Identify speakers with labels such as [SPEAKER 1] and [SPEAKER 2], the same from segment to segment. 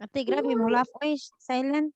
[SPEAKER 1] Ate, grabe mo laugh. Oy, silent.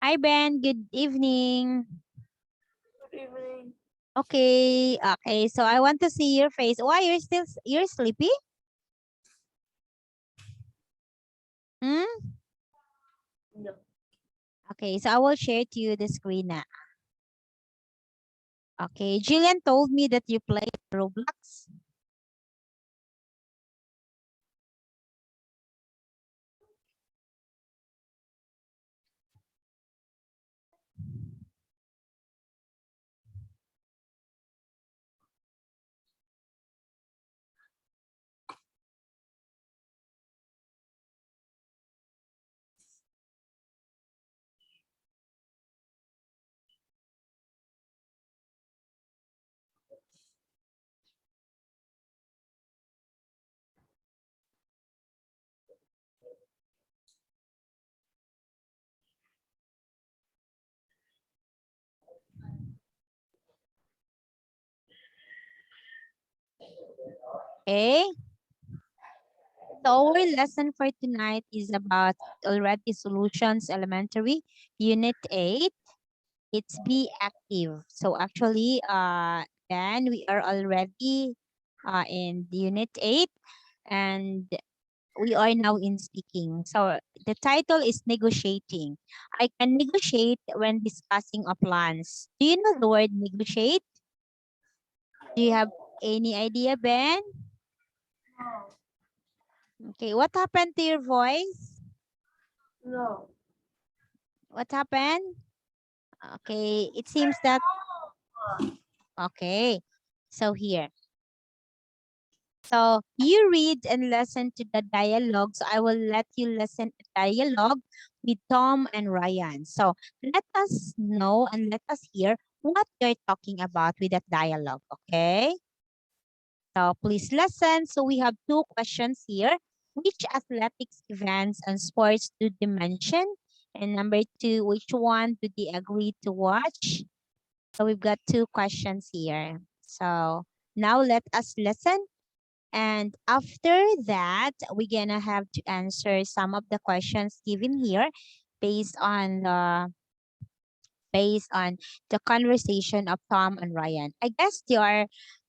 [SPEAKER 1] Hi, Ben. Good evening.
[SPEAKER 2] Good evening.
[SPEAKER 1] Okay. Okay. So I want to see your face. Why you're sleepy? Hmm?
[SPEAKER 2] No.
[SPEAKER 1] Okay. So I will share to you the screen now. Okay. Jillian told me that you play Roblox. Okay. So our lesson for tonight is about already solutions elementary unit 8. It's be active. So actually then we are already in unit 8 and we are now in speaking. So the title is negotiating. I can negotiate when discussing a plans. Do you know the word negotiate? Do you have any idea, Ben? Okay, what happened to your voice?
[SPEAKER 2] No.
[SPEAKER 1] What happened? Okay, it seems that, okay. So here. So you read and listen to the dialogue. So I will let you listen to dialogue with Tom and Ryan. So let us know and let us hear what you're talking about with that dialogue, okay? So please listen. So we have two questions here. Which athletics events and sports do they mention? And number two, which one do they agree to watch? So we've got two questions here. So now let us listen. And after that, we're gonna have to answer some of the questions given here based on the conversation of Tom and Ryan. I guess they are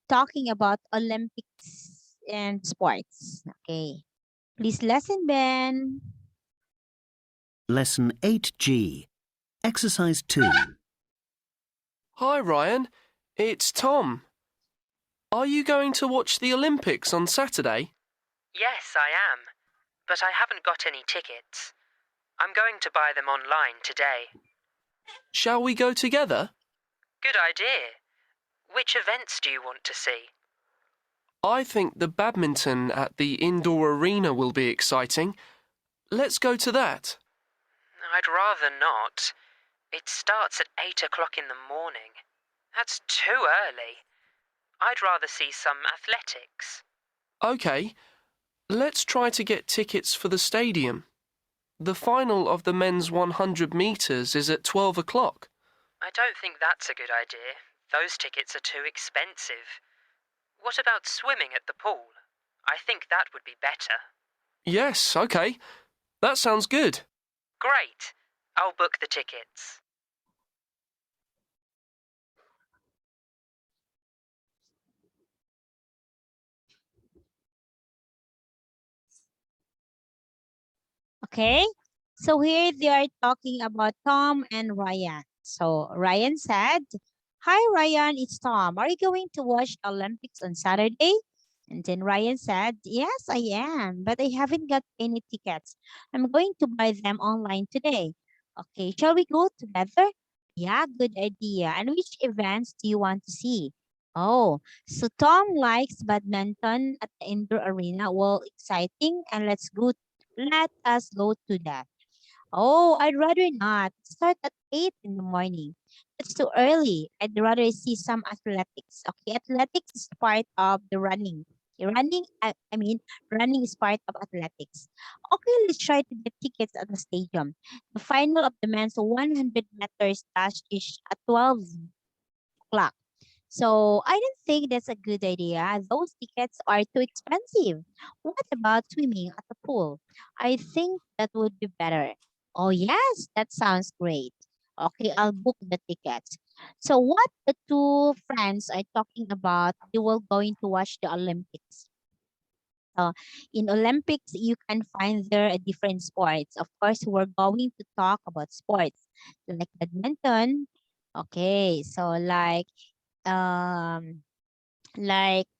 [SPEAKER 1] talking about Olympics and sports. Okay. Please listen, Ben.
[SPEAKER 3] Lesson 8G. Exercise 2.
[SPEAKER 4] Hi, Ryan. It's Tom. Are you going to watch the Olympics on Saturday?
[SPEAKER 5] Yes, I am, but I haven't got any tickets. I'm going to buy them online today.
[SPEAKER 4] Shall we go together?
[SPEAKER 5] Good idea. Which events do you want to see?
[SPEAKER 4] I think the badminton at the indoor arena will be exciting. Let's go to that.
[SPEAKER 5] I'd rather not. It starts at 8 o'clock in the morning. That's too early. I'd rather see some athletics.
[SPEAKER 4] OK, let's try to get tickets for the stadium. The final of the men's 100 metres is at 12 o'clock.
[SPEAKER 5] I don't think that's a good idea. Those tickets are too expensive. What about swimming at the pool? I think that would be better.
[SPEAKER 4] Yes, OK. That sounds good.
[SPEAKER 5] Great. I'll book the tickets.
[SPEAKER 1] Okay. So here they are talking about Tom and Ryan. So Ryan said, "Hi Ryan, it's Tom. Are you going to watch the Olympics on Saturday?" And then Ryan said, "Yes, I am, but I haven't got any tickets. I'm going to buy them online today." "Okay, shall we go together?" "Yeah, good idea. And which events do you want to see?" "Oh, so Tom likes badminton at the indoor arena. Well, exciting. And let us go to that." "Oh, I'd rather not. Start at 8 in the morning. It's too early. I'd rather see some athletics." "Okay, athletics is part of the running. Running is part of athletics." "Okay, let's try to get tickets at the stadium. The final of the men's 100 meters dash is at 12 o'clock. So I don't think that's a good idea. Those tickets are too expensive." "What about swimming at the pool?" "I think that would be better." "Oh, yes, that sounds great." "Okay, I'll book the tickets." So what the two friends are talking about, they were going to watch the Olympics. So in Olympics, you can find there a different sports. Of course, we're going to talk about sports like badminton. Okay, so um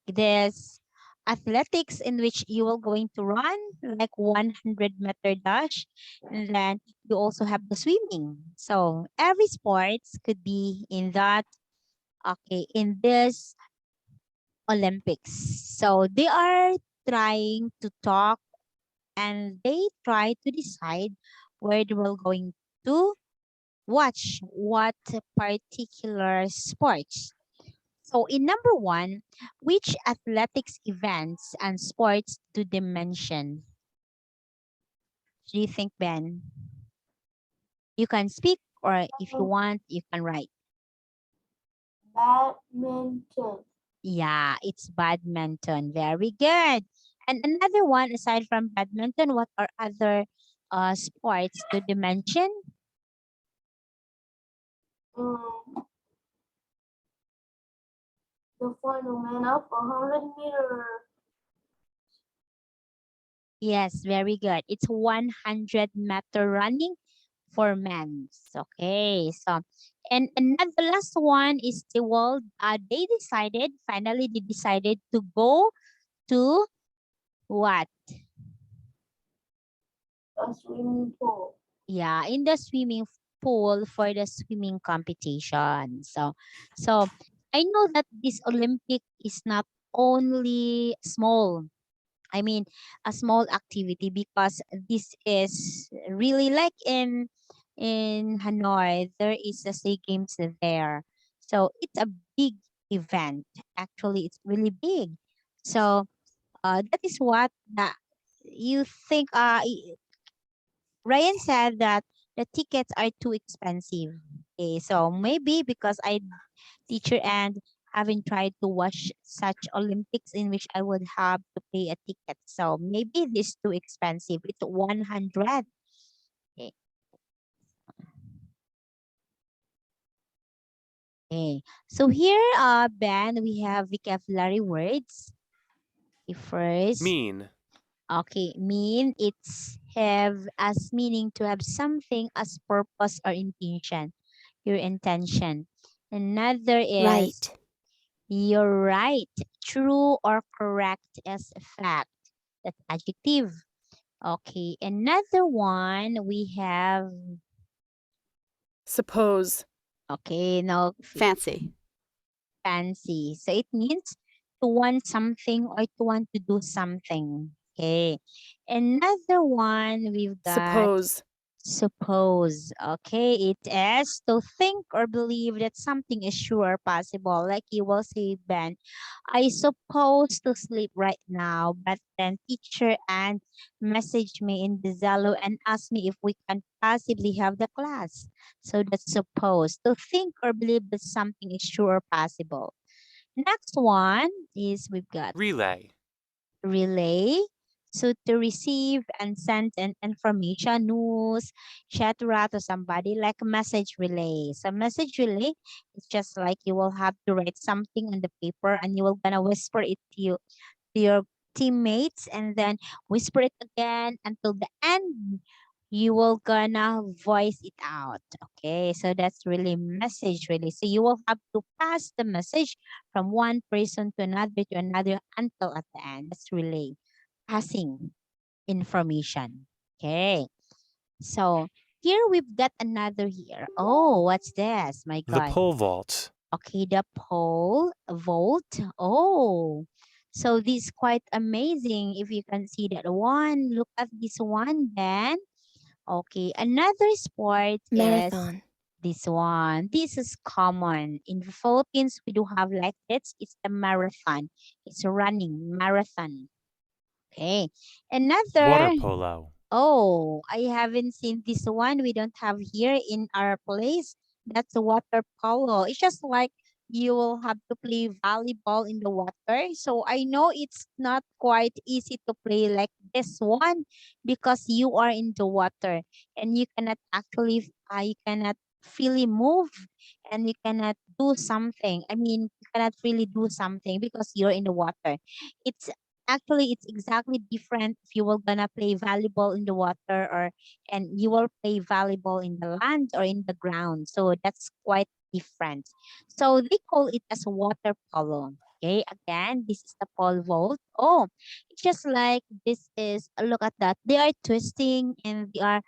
[SPEAKER 1] this athletics in which you will going to run like 100-meter dash, and then you also have the swimming. So every sports could be in that, okay, in this Olympics. So they are trying to talk, and they try to decide where they will going to watch what particular sports. So in number one, which athletics events and sports do they mention? Do you think, Ben? You can speak, or if you want, you can write.
[SPEAKER 2] Badminton.
[SPEAKER 1] Yeah, it's badminton. Very good. And another one aside from badminton, what are other sports do they mention?
[SPEAKER 2] Um, the final man up 100 meter.
[SPEAKER 1] Yes, very good. It's 100-meter running for men. Okay, so and another last one is the world. They decided to go to what?
[SPEAKER 2] A swimming pool.
[SPEAKER 1] Yeah, in the swimming pool for the swimming competition. So I know that this Olympic is not only small. I mean, a small activity, because this is really like in Hanoi. There is a Sea Games there, so it's a big event. Actually, it's really big. So that is what that you think. Ryan said that the tickets are too expensive. Okay, so maybe because I teacher and haven't tried to watch such Olympics in which I would have to pay a ticket. So maybe this too expensive. It's 100. Okay. Okay. So here, Ben, we have vocabulary words. The first,
[SPEAKER 6] Mean.
[SPEAKER 1] okay, mean, it's have as meaning to have something as purpose or intention, your intention. Another is
[SPEAKER 7] Right.
[SPEAKER 1] you're right, true or correct as a fact. That's adjective. Okay, another one we have,
[SPEAKER 7] Suppose.
[SPEAKER 1] okay, no,
[SPEAKER 7] Fancy.
[SPEAKER 1] fancy. So it means to want something or to want to do something. Okay. Another one we've got
[SPEAKER 7] Suppose.
[SPEAKER 1] suppose. Okay. It is to think or believe that something is sure or possible. Like you will say, Ben, I suppose to sleep right now, but then teacher and message me in the Zello and ask me if we can possibly have the class. So that's suppose. To think or believe that something is sure or possible. Next one is we've got
[SPEAKER 6] Relay.
[SPEAKER 1] relay. So to receive and send an information, news, etc. to somebody, like a message relay. So message relay is just like you will have to write something on the paper and you will gonna whisper it to your teammates and then whisper it again until the end. You will gonna voice it out. Okay, so that's really message really. So you will have to pass the message from one person to another until at the end. That's relay, passing information. Okay, so here we've got another here. Oh, what's this? My
[SPEAKER 6] The
[SPEAKER 1] God.
[SPEAKER 6] pole vault.
[SPEAKER 1] Okay, the pole vault. Oh, so this is quite amazing. If you can see that one, look at this one. Then, okay, another sport is
[SPEAKER 7] Marathon.
[SPEAKER 1] this one. This is common in the Philippines. We do have like this. It's the marathon. It's running marathon. Okay,
[SPEAKER 6] Water
[SPEAKER 1] another.
[SPEAKER 6] polo.
[SPEAKER 1] Oh, I haven't seen this one. We don't have here in our place. That's a water polo. It's just like you will have to play volleyball in the water. So I know it's not quite easy to play like this one because you are in the water and you cannot actually, you cannot freely move and you cannot do something. I mean, you cannot really do something because you're in the water. It's actually it's exactly different if you were gonna play volleyball in the water or and you will play volleyball in the land or in the ground, so that's quite different. So they call it as water polo. Okay, again, this is the pole vault. Oh, it's just like this is, look at that, they are twisting and they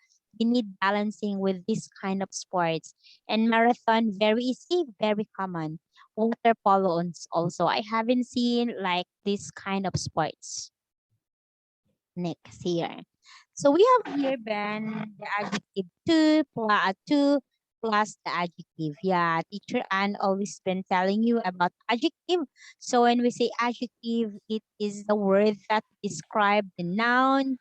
[SPEAKER 1] need balancing with this kind of sports. And marathon, very easy, very common. Water polo also. I haven't seen like this kind of sports. Next here. So we have here, Ben, the adjective two plus the adjective. Yeah, teacher Anne always been telling you about adjective. So when we say adjective, it is the word that describe the noun.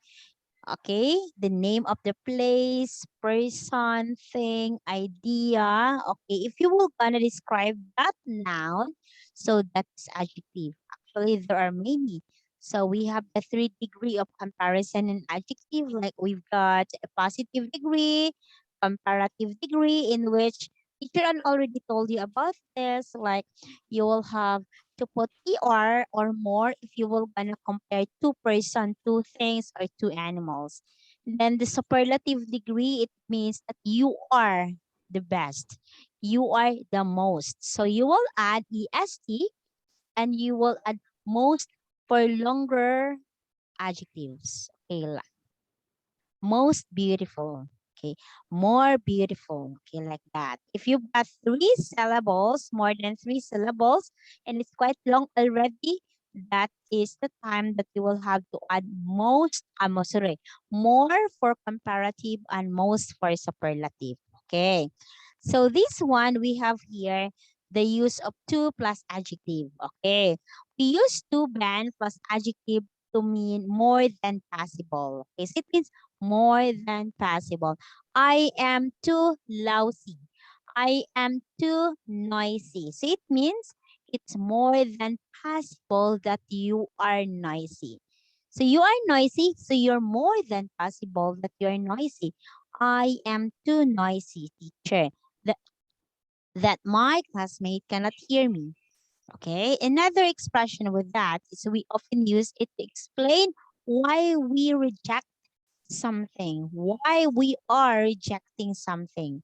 [SPEAKER 1] Okay, the name of the place, person, thing, idea. Okay, if you will gonna describe that noun, so that's adjective. Actually, there are many. So we have the three degree of comparison in adjective. Like we've got a positive degree, comparative degree, in which teacher Ann already told you about this. Like you will have to put or more if you will gonna compare two person, two things, or two animals. Then the superlative degree, it means that you are the best. You are the most. So you will add est and you will add most for longer adjectives. Okay, most beautiful. Okay, more beautiful. Okay, like that. If you've got three syllables, more than three syllables, and it's quite long already, that is the time that you will have to add most, sorry, more for comparative and most for superlative. Okay, so this one we have here the use of to plus adjective. Okay, we use to Ben plus adjective to mean more than possible. Okay, so it means more than possible. I am too lousy. I am too noisy. So it means it's more than possible that you are noisy. So you are noisy, so you're more than possible that you're noisy. I am too noisy, teacher. That, that my classmate cannot hear me. Okay, another expression with that is we often use it to explain why we reject something, why we are rejecting something.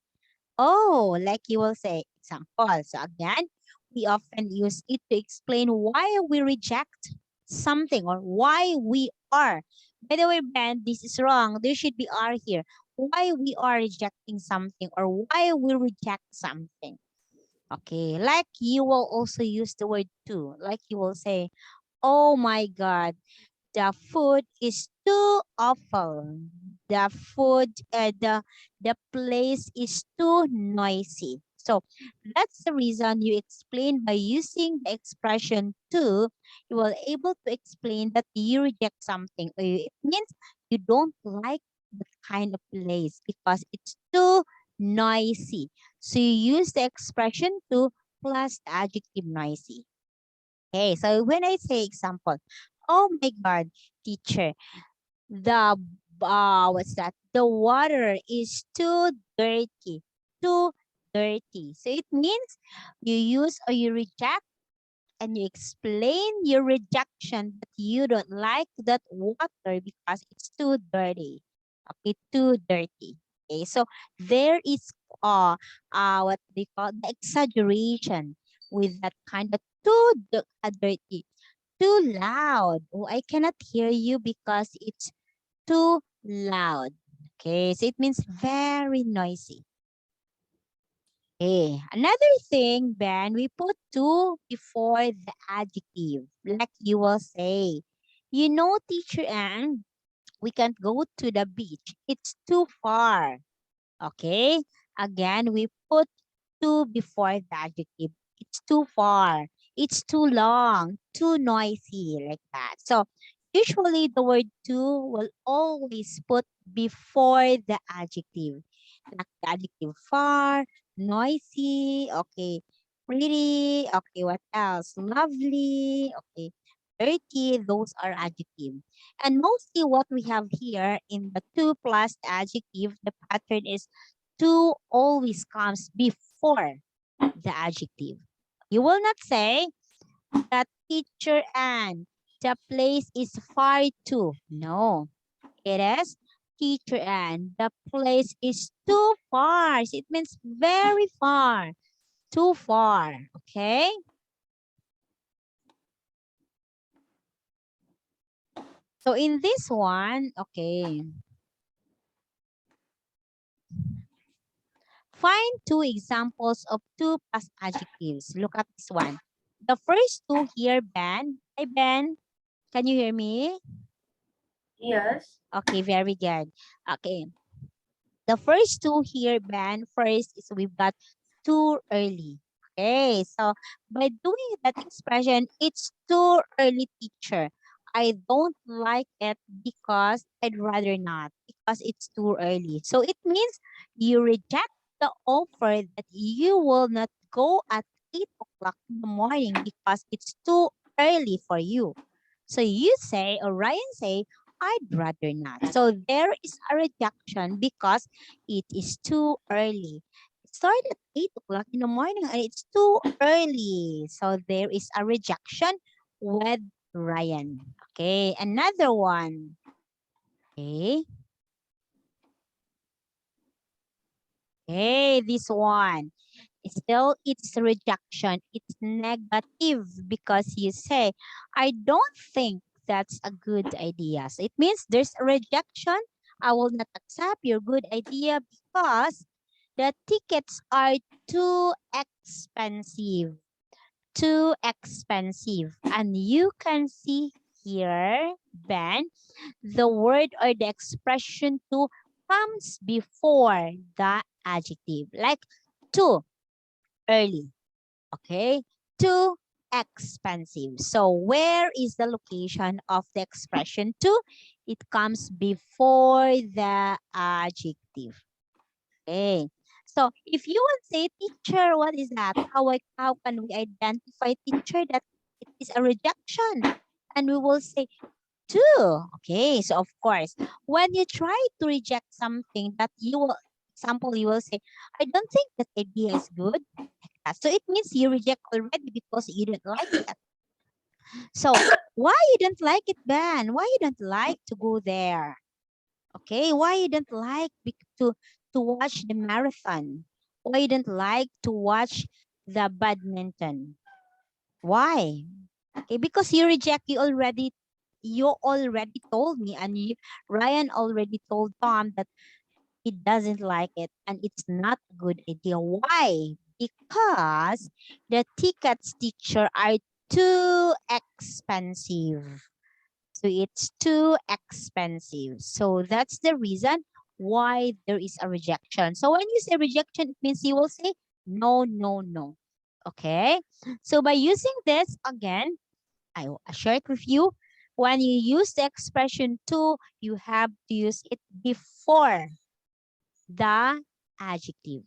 [SPEAKER 1] Oh, like you will say, example. So again, we often use it to explain why we reject something or why we are. By the way, Ben, this is wrong. There should be are here. Why we are rejecting something or why we reject something. Okay, like you will also use the word to. Like you will say, oh my God, the food is too awful. The food, the place is too noisy. So that's the reason you explain by using the expression to, you will able to explain that you reject something. Or it means you don't like the kind of place because it's too noisy. So you use the expression to plus the adjective noisy. Okay, so when I say example, oh my God, teacher, the what's that? The water is too dirty. Too dirty. So it means you use or you reject and you explain your rejection that you don't like that water because it's too dirty. Okay, too dirty. Okay, so there is what they call the exaggeration with that kind of dirty, too loud. Oh, I cannot hear you because it's too loud. Okay, so it means very noisy. Okay, another thing, Ben, we put to before the adjective. Like you will say, you know, teacher Anne, we can't go to the beach. It's too far. Okay, again, we put to before the adjective. It's too far. It's too long, too noisy, like that. So usually the word to will always put before the adjective. Like the adjective far, noisy, okay, pretty, okay, what else? Lovely, okay, dirty, those are adjective. And mostly what we have here in the to plus adjective, the pattern is to always comes before the adjective. You will not say that teacher and the place is far too. No, it is teacher and the place is too far. So it means very far, too far. Okay. So in this one, okay, find two examples of two plus adjectives. Look at this one. The first two here, Ben. Hi, Ben. Can you hear me?
[SPEAKER 2] Yes.
[SPEAKER 1] Okay, very good. Okay. The first two here, Ben, first is we've got too early. Okay, so by doing that expression, it's too early, teacher. I don't like it because I'd rather not because it's too early. So it means you reject the offer that you will not go at 8 o'clock in the morning because it's too early for you. So you say, or Ryan say, I'd rather not. So there is a rejection because it is too early. It started at 8 o'clock in the morning and it's too early. So there is a rejection with Ryan. Okay, another one. Okay. Okay, this one. Still, it's rejection. It's negative because you say, I don't think that's a good idea. So it means there's a rejection. I will not accept your good idea because the tickets are too expensive. Too expensive. And you can see here, Ben, the word or the expression to comes before the adjective. Like too early. Okay, too expensive. So where is the location of the expression to? It comes before the adjective. Okay. So if you will say teacher, what is that? How can we identify teacher that it is a rejection? And we will say too. Okay. So of course, when you try to reject something that you will, example, you will say, I don't think that idea is good. So it means you reject already because you didn't like it. So why you don't like it, Ben? Why you don't like to go there? Okay, why you don't like to watch the marathon? Why you don't like to watch the badminton? Why? Okay, because you reject. You already told me, and Ryan already told Tom that he doesn't like it and it's not a good idea. Why? Because the tickets, teacher, are too expensive. So it's too expensive. So that's the reason why there is a rejection. So when you say rejection, it means you will say no, no, no. Okay. So by using this again, I will share it with you. When you use the expression to, you have to use it before the adjective.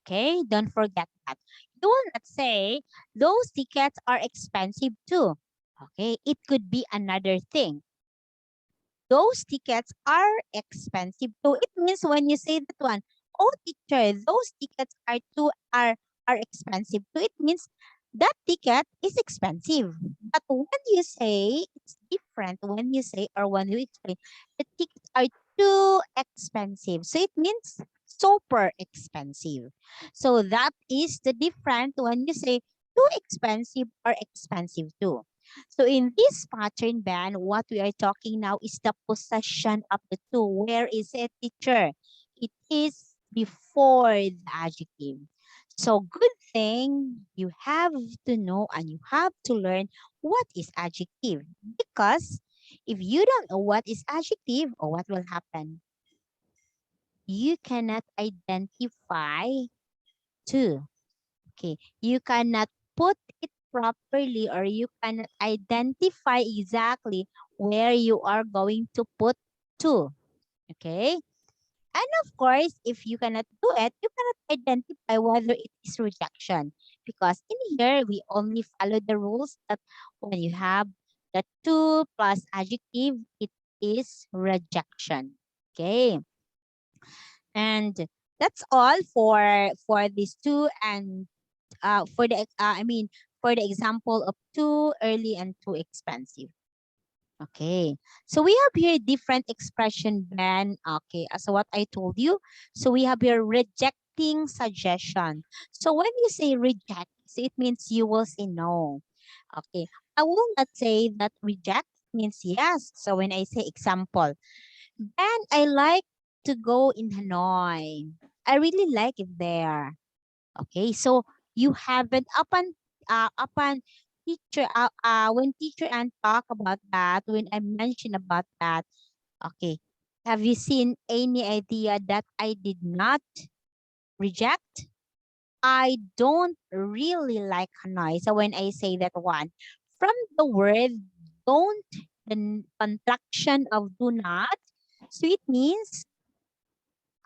[SPEAKER 1] Okay, don't forget that. You will not say those tickets are expensive too. Okay, it could be another thing. those tickets are expensive. So it means when you say that one, oh teacher, those tickets are expensive. So it means that ticket is expensive. But when you say it's different, when you say or when you explain, the tickets are too expensive. So it means super expensive. So that is the difference when you say too expensive or expensive too. So in this pattern band, what we are talking now is the possession of the two. Where is it, teacher? It is before the adjective. So good thing you have to know and you have to learn what is adjective. Because if you don't know what is adjective, or what will happen? You cannot identify two. Okay, you cannot put it properly, or you cannot identify exactly where you are going to put two. Okay, and of course, if you cannot do it, you cannot identify whether it is rejection, because in here we only follow the rules that when you have the two plus adjective, it is rejection. Okay, and that's all for these two, and for the for the example of too early and too expensive. Okay, so we have here different expression ban. Okay, as what I told you, so we have here rejecting suggestion. So when you say reject, so it means you will say no. Okay, I will not say that reject means yes. So when I say example, Ben, I like to go in Hanoi. I really like it there. Okay, so you haven't upon teacher when teacher and talk about that, when I mention about that, okay, have you seen any idea that I did not reject? I don't really like Hanoi. So when I say that one, from the word don't, the contraction of do not, so it means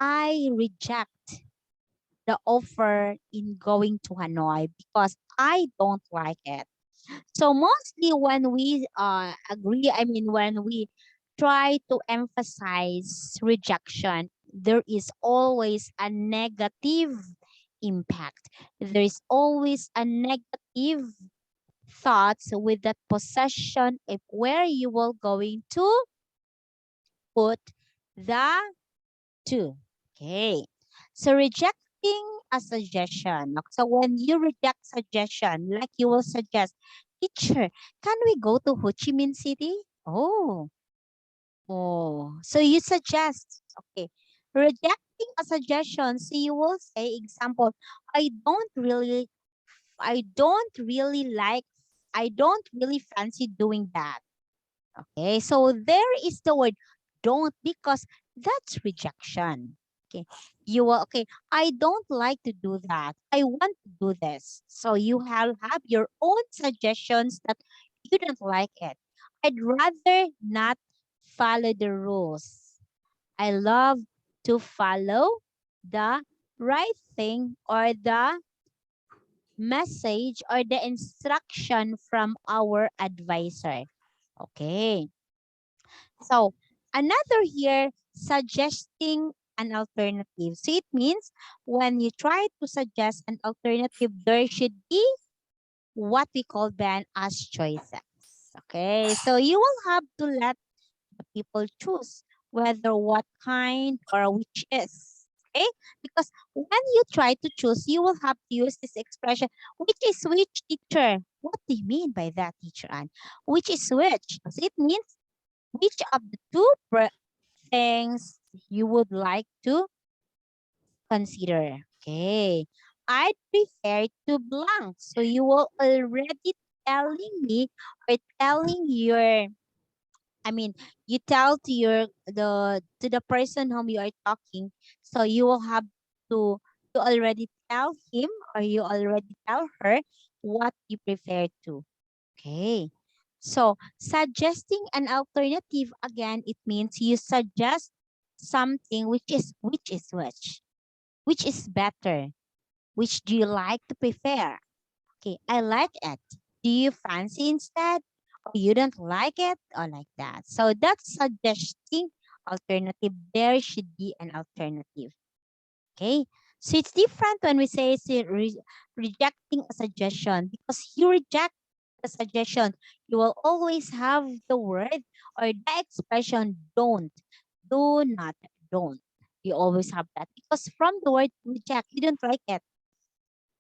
[SPEAKER 1] I reject the offer in going to Hanoi because I don't like it. So mostly when we agree, I mean when we try to emphasize rejection, there is always a negative impact. There is always a negative thoughts with that possession of where you will going to put the two. Okay. So rejecting a suggestion. So when you reject suggestion, like you will suggest, teacher, can we go to Ho Chi Minh City? Oh, so you suggest, okay. Rejecting a suggestion, so you will say, example, I don't really, I don't really like, I don't really fancy doing that. Okay, so there is the word don't because that's rejection. Okay, you will, okay, I don't like to do that. I want to do this. So you have your own suggestions that you don't like it. I'd rather not follow the rules. I love to follow the right thing or the message or the instruction from our advisor. Okay. So another here, suggesting an alternative. So it means when you try to suggest an alternative, there should be what we call ban as choices. Okay, so you will have to let the people choose whether what kind or which is. Okay, because when you try to choose, you will have to use this expression, which is which, teacher? What do you mean by that, teacher Anne? Which is which? So it means which of the two things you would like to consider. Okay. I prefer to blank. So you will already telling me or telling your, I mean, you tell to your to the person whom you are talking. So you will have to already tell him or you already tell her what you prefer to. Okay. So suggesting an alternative again, it means you suggest something which is better, which do you like to prefer? Okay, I like it. Do you fancy instead? You don't like it or like that. So that's suggesting alternative. There should be an alternative. Okay. So it's different when we say rejecting a suggestion, because you reject the suggestion. You will always have the word or the expression don't, do not, don't. You always have that because from the word reject, you don't like it.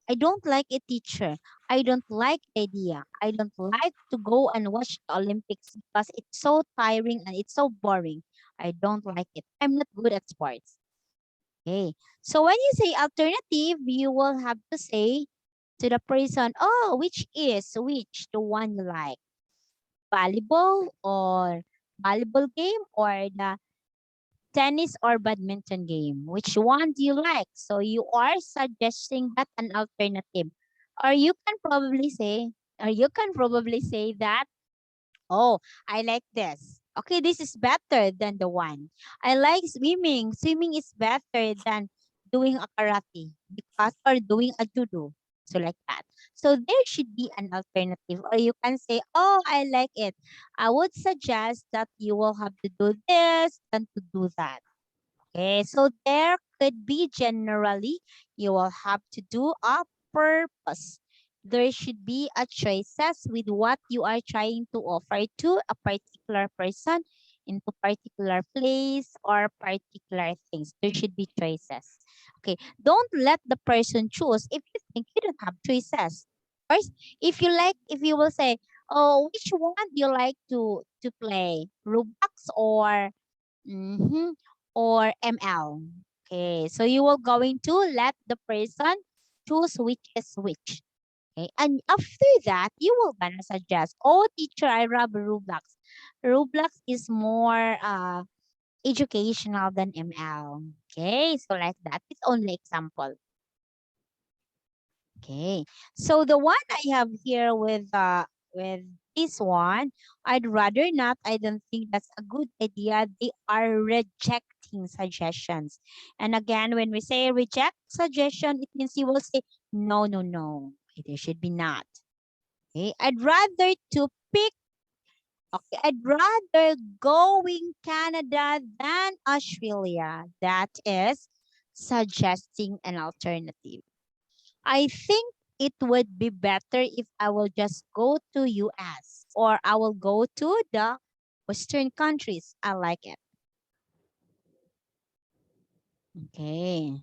[SPEAKER 1] I don't like a teacher. I don't like the idea. I don't like to go and watch the Olympics because it's so tiring and it's so boring. I don't like it. I'm not good at sports. Okay. So when you say alternative, you will have to say to the person, oh, which the one you like? Volleyball or volleyball game or the tennis or badminton game? Which one do you like? So you are suggesting that an alternative. Or you can probably say, that, oh, I like this. Okay, this is better than the one. I like swimming. Swimming is better than doing a karate because or doing a judo. So like that. So there should be an alternative. Or you can say, oh, I like it. I would suggest that you will have to do this than to do that. Okay, so there could be generally, you will have to do a purpose. There should be a choices with what you are trying to offer to a particular person into particular place or particular things. There should be choices. Okay, don't let the person choose if you think you don't have choices. First, if you will say, oh, which one do you like to play? Roblox or or ML. Okay, so you will going to let the person choose which is which. Okay, and after that, you will gonna suggest, oh teacher, I love Roblox. Roblox is more educational than ML. Okay, so like that. It's only example. Okay, so the one I have here with this one, I'd rather not. I don't think that's a good idea. They are rejecting suggestions. And again, when we say reject suggestion, it means you will say no, no, no. Okay, there should be not. Okay, I'd rather to pick. Okay, I'd rather going Canada than Australia. That is suggesting an alternative. I think it would be better if I will just go to US or I will go to the Western countries. I like it. Okay.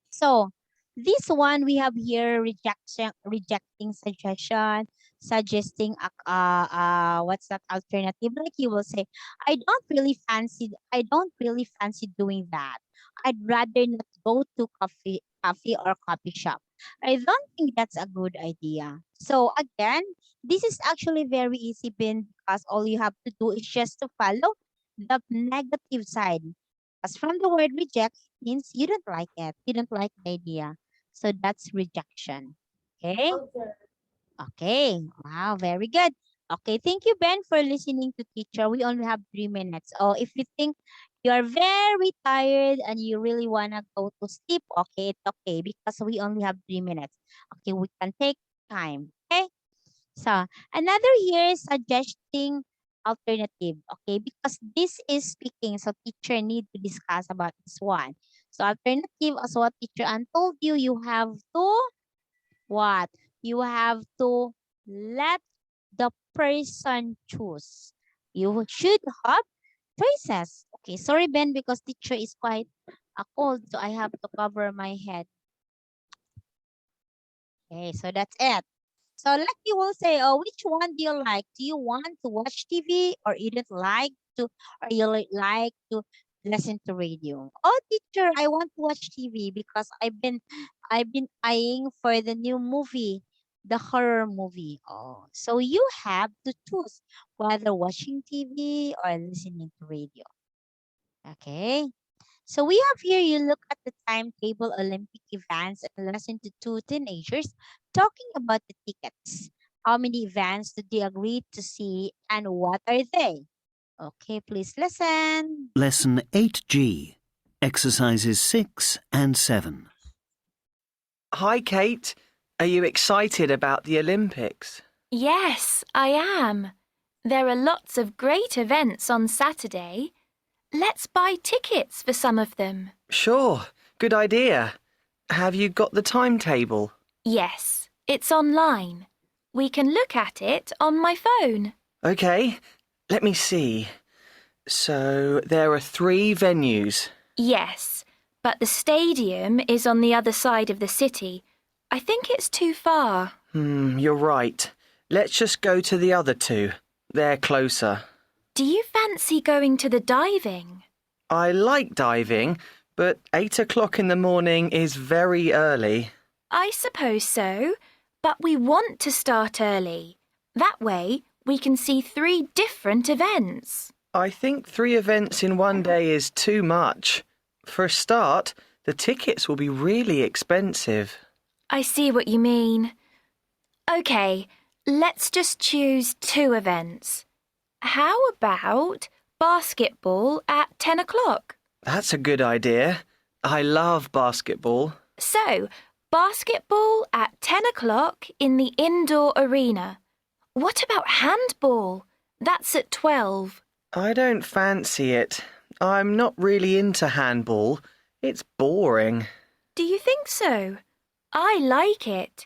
[SPEAKER 1] So this one we have here rejecting suggestion, suggesting what's that alternative? Like you will say, I don't really fancy doing that. I'd rather not go to cafe or coffee shop. I don't think that's a good idea. So again, this is actually very easy, Ben, because all you have to do is just to follow the negative side. As from the word reject means you don't like it. You don't like the idea. So that's rejection. Okay?
[SPEAKER 2] Okay.
[SPEAKER 1] Okay. Wow, very good. Okay, thank you, Ben, for listening to teacher. We only have 3 minutes. Oh, if you think you're very tired and you really want to go to sleep, okay, it's okay because we only have 3 minutes. Okay, we can take time. Okay? So another here is suggesting alternative. Okay, because this is speaking, so teacher need to discuss about this one. So alternative, as what teacher Ann told you, you have to what? You have to let the person choose. You should have choices. Okay, sorry Ben, because teacher is quite cold, so I have to cover my head. Okay, so that's it. So like you will say, oh, which one do you like? Do you want to watch TV or you don't like to, or you like to listen to radio? Oh, teacher, I want to watch TV because I've been eyeing for the new movie, the horror movie. Oh, so you have to choose whether watching TV or listening to radio. Okay. So we have here, you look at the timetable, Olympic events, and listen to two teenagers talking about the tickets. How many events did they agree to see and what are they? Okay, please listen.
[SPEAKER 3] Lesson 8G. Exercises 6 and 7.
[SPEAKER 6] Hi, Kate. Are you excited about the Olympics? Yes, I am. There are lots of great events on Saturday. Let's buy tickets for some of them.
[SPEAKER 7] Sure, good idea. Have you got the timetable?
[SPEAKER 6] Yes, it's online. We can look at it on my phone.
[SPEAKER 7] OK, let me see. So there are 3 venues.
[SPEAKER 6] Yes, but the stadium is on the other side of the city. I think it's too far.
[SPEAKER 7] You're right. Let's just go to the other 2. They're closer.
[SPEAKER 6] Do you fancy going to the diving?
[SPEAKER 7] I like diving, but 8 o'clock in the morning is very early.
[SPEAKER 6] I suppose so, but we want to start early. That way, we can see 3 different events.
[SPEAKER 7] I think 3 events in one day is too much. For a start, the tickets will be really expensive.
[SPEAKER 6] I see what you mean. OK, let's just choose 2 events. How about basketball at 10 o'clock?
[SPEAKER 7] That's a good idea. I love basketball.
[SPEAKER 6] So, basketball at 10 o'clock in the indoor arena. What about handball? That's at 12.
[SPEAKER 7] I don't fancy it. I'm not really into handball. It's boring.
[SPEAKER 6] Do you think so? I like it.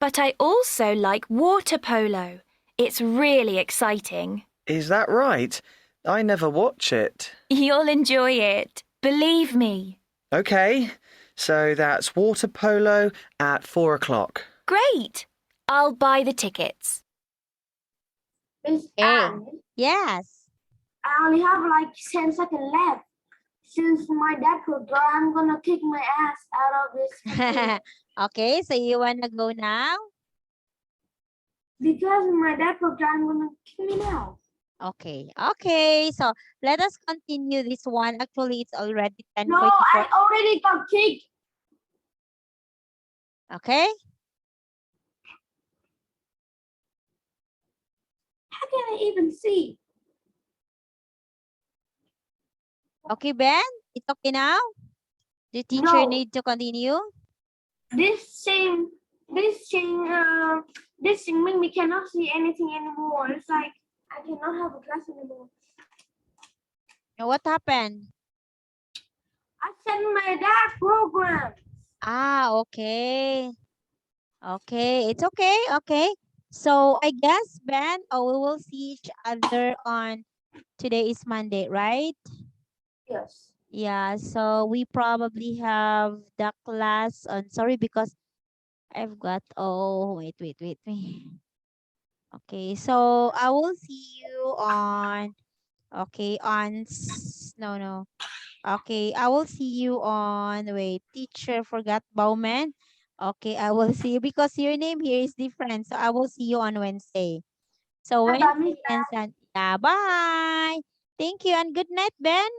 [SPEAKER 6] But I also like water polo. It's really exciting.
[SPEAKER 7] Is that right? I never watch it.
[SPEAKER 6] You'll enjoy it. Believe me.
[SPEAKER 7] OK, so that's water polo at 4 o'clock.
[SPEAKER 6] Great. I'll buy the tickets.
[SPEAKER 2] Miss
[SPEAKER 1] Okay.
[SPEAKER 2] Anne,
[SPEAKER 1] Yes.
[SPEAKER 2] I only have like 10 seconds left. Since my dad will go, I'm gonna kick my ass out of this
[SPEAKER 1] Okay, so you wanna go now?
[SPEAKER 2] because my dad will go, I'm gonna kick me now.
[SPEAKER 1] Okay. Okay. So let us continue this one. Actually, it's already 10:44.
[SPEAKER 2] No, I already got kicked.
[SPEAKER 1] Okay.
[SPEAKER 2] How can I even see?
[SPEAKER 1] Okay, Ben. It's okay now. The teacher
[SPEAKER 2] No.
[SPEAKER 1] need to continue.
[SPEAKER 2] This thing make me cannot see anything anymore. It's like I cannot have a class anymore.
[SPEAKER 1] Now, what happened?
[SPEAKER 2] I sent my dad program.
[SPEAKER 1] Ah, okay. Okay, it's okay. Okay. So I guess, Ben, we will see each other on today is Monday, right?
[SPEAKER 2] Yes.
[SPEAKER 1] Yeah, so we probably have the class on, sorry, because I've got, oh, wait. Okay, so I will see you on, okay, no. Okay, I will see you on, wait, teacher forgot Bowman. Okay, I will see you because your name here is different. So I will see you on Wednesday. So
[SPEAKER 2] Bye-bye,
[SPEAKER 1] Wednesday
[SPEAKER 2] Miss
[SPEAKER 1] and Sunday. Yeah, bye. Thank you and good night, Ben.